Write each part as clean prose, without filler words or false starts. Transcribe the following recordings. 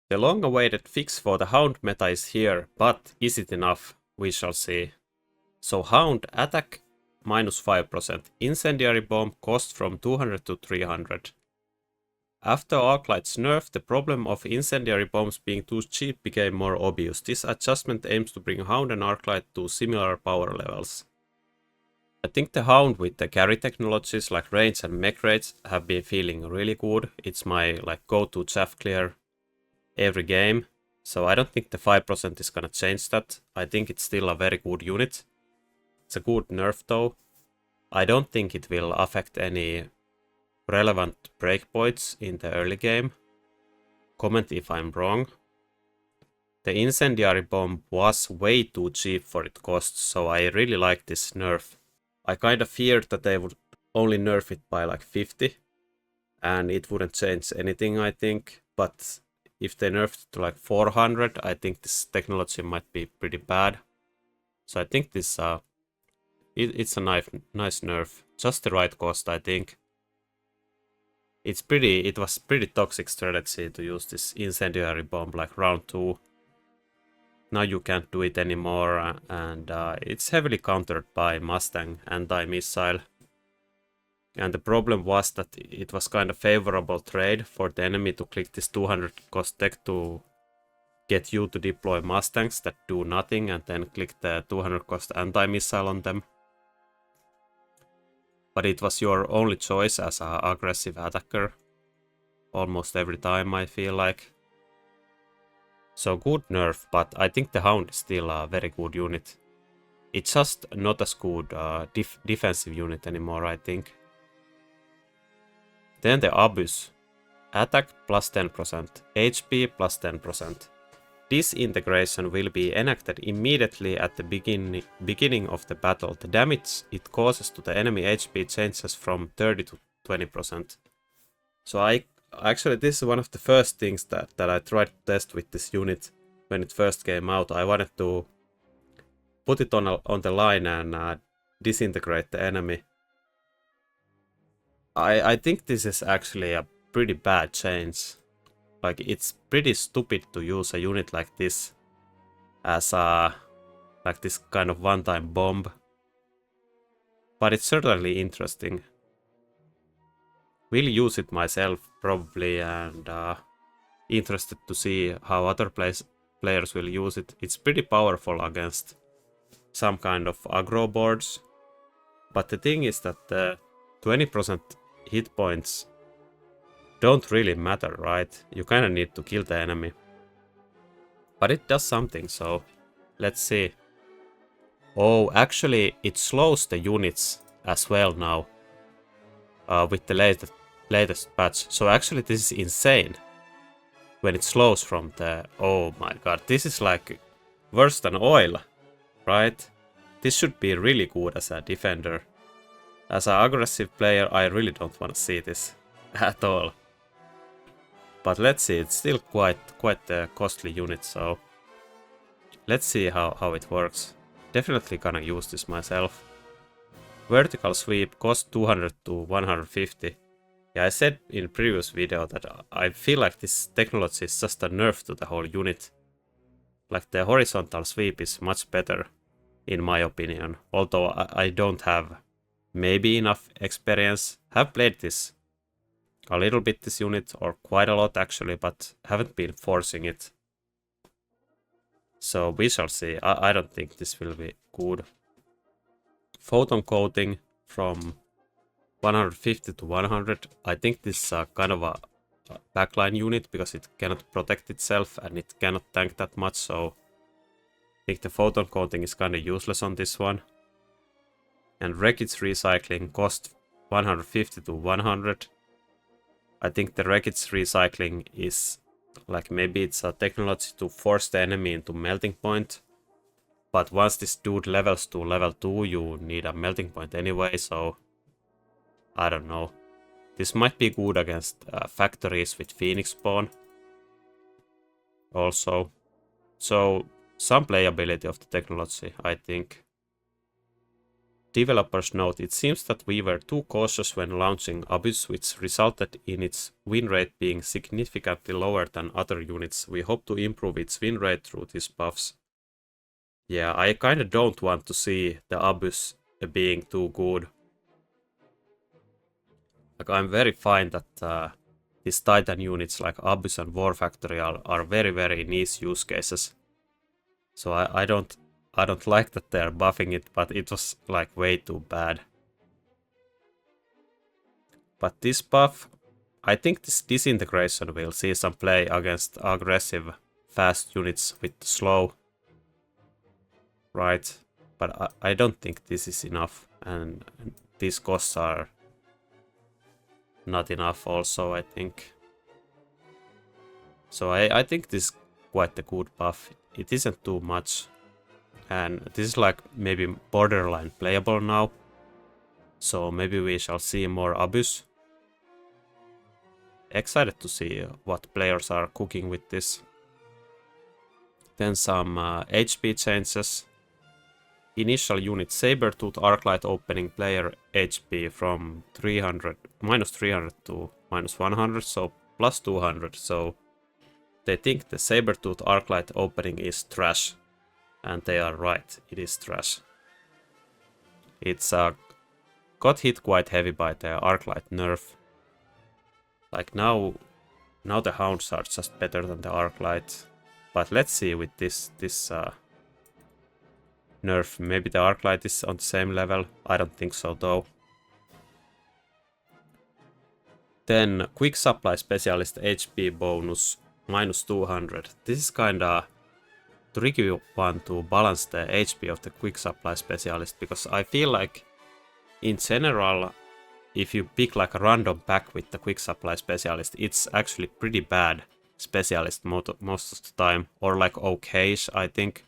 The long-awaited fix for the Hound meta is here, but is it enough? We shall see. So Hound attack minus 5%, incendiary bomb cost from 200 to 300. After Arclight's nerf, the problem of incendiary bombs being too cheap became more obvious. This adjustment aims to bring Hound and Arclight to similar power levels. I think the Hound with the carry technologies like range and mech rates have been feeling really good. It's my go-to chaff clear every game, so I don't think the 5% is gonna change that. I think it's still a very good unit. It's a good nerf though. I don't think it will affect any relevant breakpoints in the early game. Comment if I'm wrong. The incendiary bomb was way too cheap for its costs, so I really like this nerf. I kind of feared that they would only nerf it by like 50 and it wouldn't change anything, I think, but if they nerfed it to like 400, I think this technology might be pretty bad. So I think this it's a nice nerf, just the right cost, I think. It was pretty toxic strategy to use this incendiary bomb like round 2. Now you can't do it anymore, and it's heavily countered by Mustang anti-missile. And the problem was that it was kind of favorable trade for the enemy to click this 200 cost tech to get you to deploy Mustangs that do nothing and then click the 200 cost anti-missile on them. But it was your only choice as an aggressive attacker. Almost every time, I feel like. So good nerf, but I think the Hound is still a very good unit. It's just not as good defensive unit anymore, I think. Then the Abyss. Attack plus 10%, HP plus 10%. This integration will be enacted immediately at the beginning of the battle. The damage it causes to the enemy HP changes from 30 to 20%. So actually this is one of the first things that I tried to test with this unit when it first came out. I wanted to put it on the line and disintegrate the enemy. I think this is actually a pretty bad change. Like, it's pretty stupid to use a unit like this as like this kind of one-time bomb. But it's certainly interesting. Will use it myself probably, and interested to see how other players will use it. It's pretty powerful against some kind of aggro boards. But the thing is that the 20% hit points don't really matter, right? You kind of need to kill the enemy. But it does something, so let's see. Oh, actually it slows the units as well now with the latest patch. So actually this is insane when it slows from the... Oh my god, this is like worse than oil, right? This should be really good as a defender. As an aggressive player, I really don't want to see this at all. But let's see, it's still quite a costly unit, so let's see how it works. Definitely gonna use this myself. Vertical sweep cost 200 to 150. Yeah, I said in previous video that I feel like this technology is just a nerf to the whole unit. Like, the horizontal sweep is much better, in my opinion. Although I don't have maybe enough experience. Have played this a little bit, this unit, or quite a lot actually, but haven't been forcing it. So we shall see. I don't think this will be good. Photon coating from 150 to 100. I think this is kind of a backline unit because it cannot protect itself and it cannot tank that much, so I think the photon coating is kind of useless on this one. And wreckage recycling cost 150 to 100. I think the wreckage recycling is like, maybe it's a technology to force the enemy into melting point. But once this dude levels to level 2, you need a melting point anyway, so I don't know. This might be good against factories with Phoenix spawn. Also. So, some playability of the technology, I think. developers note, it seems that we were too cautious when launching Abyss, which resulted in its win rate being significantly lower than other units. We hope to improve its win rate through these buffs. Yeah, I kinda don't want to see the Abyss being too good. Like, I'm very fine that these Titan units like Abyss and War Factory are very, very niche use cases. So I don't like that they're buffing it, but it was like way too bad. But this buff, I think this disintegration will see some play against aggressive, fast units with slow. Right, but I don't think this is enough, and these costs are not enough also, I think. So I think this is quite a good buff. It isn't too much, and this is like maybe borderline playable now. So maybe we shall see more Abyss. Excited to see what players are cooking with this. Then some HP changes. Initial unit Sabertooth Arclight opening player HP from minus 300 to minus 100, so plus 200. So they think the Sabertooth Arclight opening is trash. And they are right, it is trash. It's got hit quite heavy by the Arclight nerf. Like now the Hounds are just better than the Arclight. But let's see with this nerf. Maybe the Arclight is on the same level. I don't think so though. Then Quick Supply Specialist HP bonus minus 200. This is kinda tricky one to balance the HP of the Quick Supply Specialist, because I feel like in general, if you pick like a random pack with the Quick Supply Specialist, it's actually pretty bad specialist most of the time, or like okayish, I think.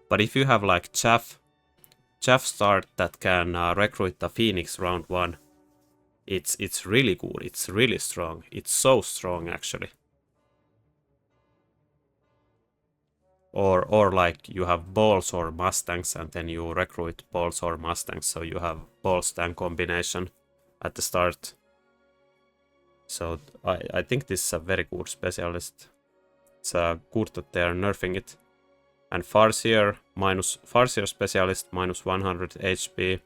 But if you have like Chaff start that can recruit the Phoenix round 1, it's really good, it's really strong, it's so strong actually. Or like you have Balls or Mustangs and then you recruit Balls or Mustangs, so you have Ball-Stang combination at the start. So I think this is a very good specialist. It's good that they are nerfing it. And Farseer Specialist minus 100 HP.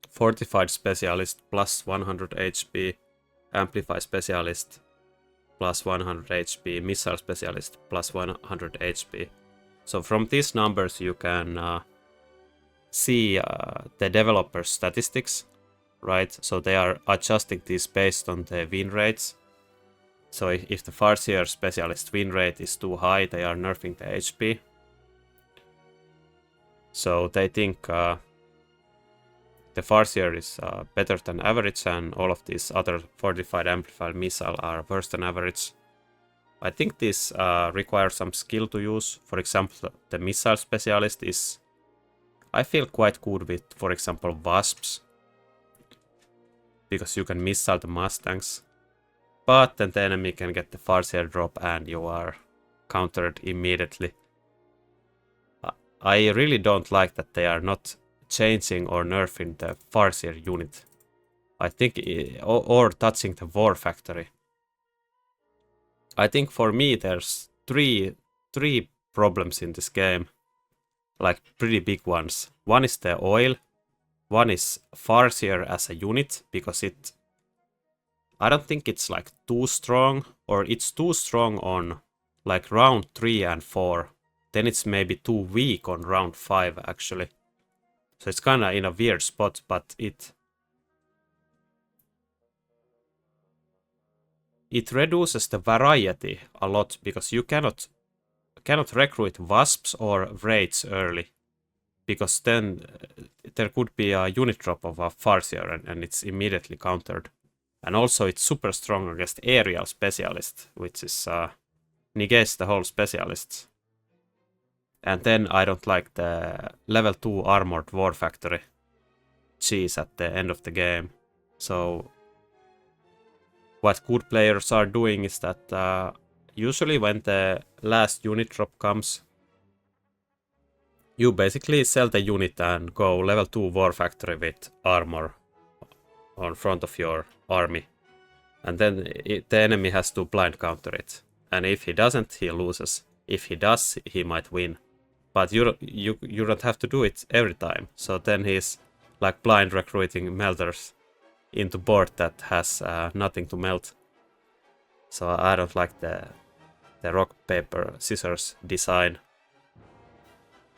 Fortified Specialist plus 100 HP. Amplify Specialist plus 100 HP. Missile Specialist plus 100 HP. So from these numbers you can see the developer statistics, right? So they are adjusting this based on the win rates. So if the Farseer Specialist win rate is too high, they are nerfing the HP. So they think the Farseer is better than average, and all of these other fortified amplified missile are worse than average. I think this requires some skill to use. For example, the missile specialist is, I feel, quite good with, for example, Wasps, because you can missile the Mustangs. But then the enemy can get the Farseer drop and you are countered immediately. I really don't like that they are not changing or nerfing the Farseer unit. I think, or touching the War Factory. I think for me there's three problems in this game, like pretty big ones. One is the oil, one is Farseer as a unit, because I don't think it's like too strong, or it's too strong on like round 3 and 4. Then it's maybe too weak on round 5 actually. So it's kinda in a weird spot, but it reduces the variety a lot, because you cannot recruit Wasps or Wraiths early, because then there could be a unit drop of a Farseer and it's immediately countered. And also it's super strong against aerial specialist, which is negates the whole specialists. And then I don't like the level 2 armored War Factory cheese at the end of the game. So what good players are doing is that usually when the last unit drop comes, You basically sell the unit and go level 2 war factory with armor on front of your army. And then the enemy has to blind counter it. And if he doesn't, he loses. If he does, he might win. But you don't have to do it every time. So then he's like blind recruiting melters into board that has nothing to melt. So I don't like the rock, paper, scissors design.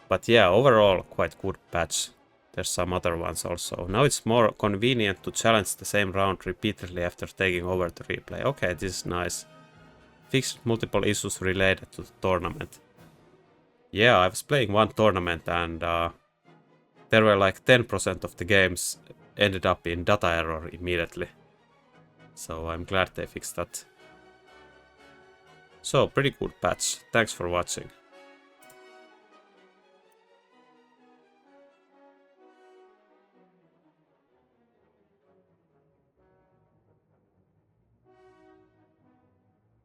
But yeah, overall quite good patch. There's some other ones also. Now it's more convenient to challenge the same round repeatedly after taking over the replay. Okay, this is nice. Fixed multiple issues related to the tournament. Yeah, I was playing one tournament and there were like 10% of the games ended up in data error immediately. So I'm glad they fixed that. So, pretty good patch. Thanks for watching.